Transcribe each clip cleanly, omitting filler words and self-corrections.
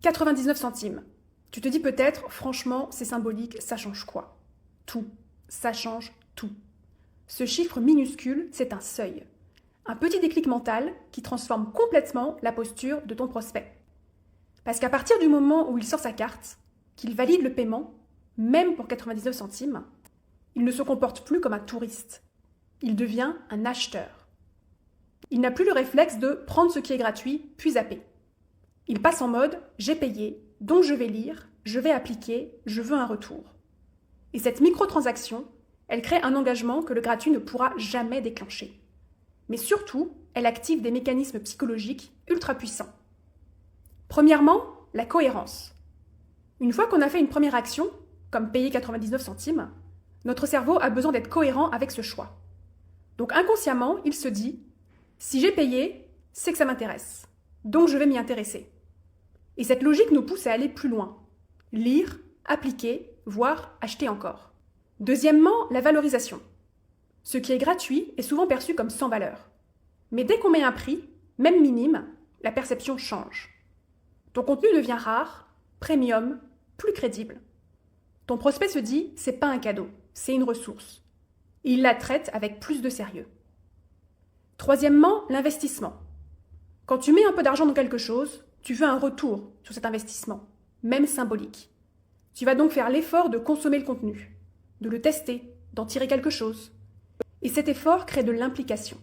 99 centimes. Tu te dis peut-être, franchement, c'est symbolique, ça change quoi? Tout. Ça change tout. Ce chiffre minuscule, c'est un seuil. Un petit déclic mental qui transforme complètement la posture de ton prospect. Parce qu'à partir du moment où il sort sa carte, qu'il valide le paiement, même pour 99 centimes, il ne se comporte plus comme un touriste. Il devient un acheteur. Il n'a plus le réflexe de prendre ce qui est gratuit, puis zapper. Il passe en mode « j'ai payé, donc je vais lire, je vais appliquer, je veux un retour ». Et cette microtransaction, elle crée un engagement que le gratuit ne pourra jamais déclencher. Mais surtout, elle active des mécanismes psychologiques ultra puissants. Premièrement, la cohérence. Une fois qu'on a fait une première action, comme payer 99 centimes, notre cerveau a besoin d'être cohérent avec ce choix. Donc inconsciemment, il se dit « si j'ai payé, c'est que ça m'intéresse, donc je vais m'y intéresser ». Et cette logique nous pousse à aller plus loin. Lire, appliquer, voire acheter encore. Deuxièmement, la valorisation. Ce qui est gratuit est souvent perçu comme sans valeur. Mais dès qu'on met un prix, même minime, la perception change. Ton contenu devient rare, premium, plus crédible. Ton prospect se dit, c'est pas un cadeau, c'est une ressource. Et il la traite avec plus de sérieux. Troisièmement, l'investissement. Quand tu mets un peu d'argent dans quelque chose, tu veux un retour sur cet investissement, même symbolique. Tu vas donc faire l'effort de consommer le contenu, de le tester, d'en tirer quelque chose. Et cet effort crée de l'implication.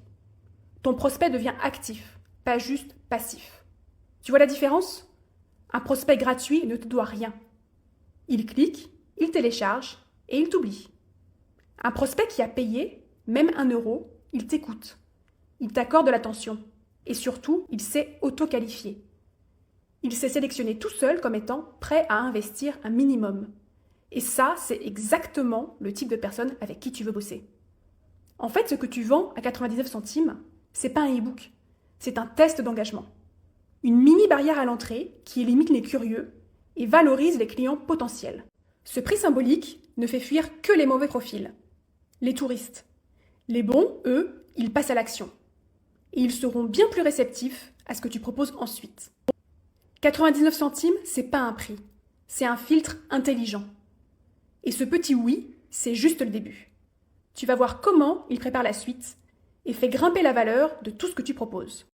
Ton prospect devient actif, pas juste passif. Tu vois la différence? Un prospect gratuit ne te doit rien. Il clique, il télécharge et il t'oublie. Un prospect qui a payé, même 1 euro, il t'écoute. Il t'accorde de l'attention. Et surtout, il sait auto-qualifier. Il s'est sélectionné tout seul comme étant prêt à investir un minimum. Et ça, c'est exactement le type de personne avec qui tu veux bosser. En fait, ce que tu vends à 99 centimes, c'est pas un e-book, c'est un test d'engagement. Une mini barrière à l'entrée qui limite les curieux et valorise les clients potentiels. Ce prix symbolique ne fait fuir que les mauvais profils, les touristes. Les bons, eux, ils passent à l'action. Et ils seront bien plus réceptifs à ce que tu proposes ensuite. 99 centimes, c'est pas un prix, c'est un filtre intelligent. Et ce petit oui, c'est juste le début. Tu vas voir comment il prépare la suite et fait grimper la valeur de tout ce que tu proposes.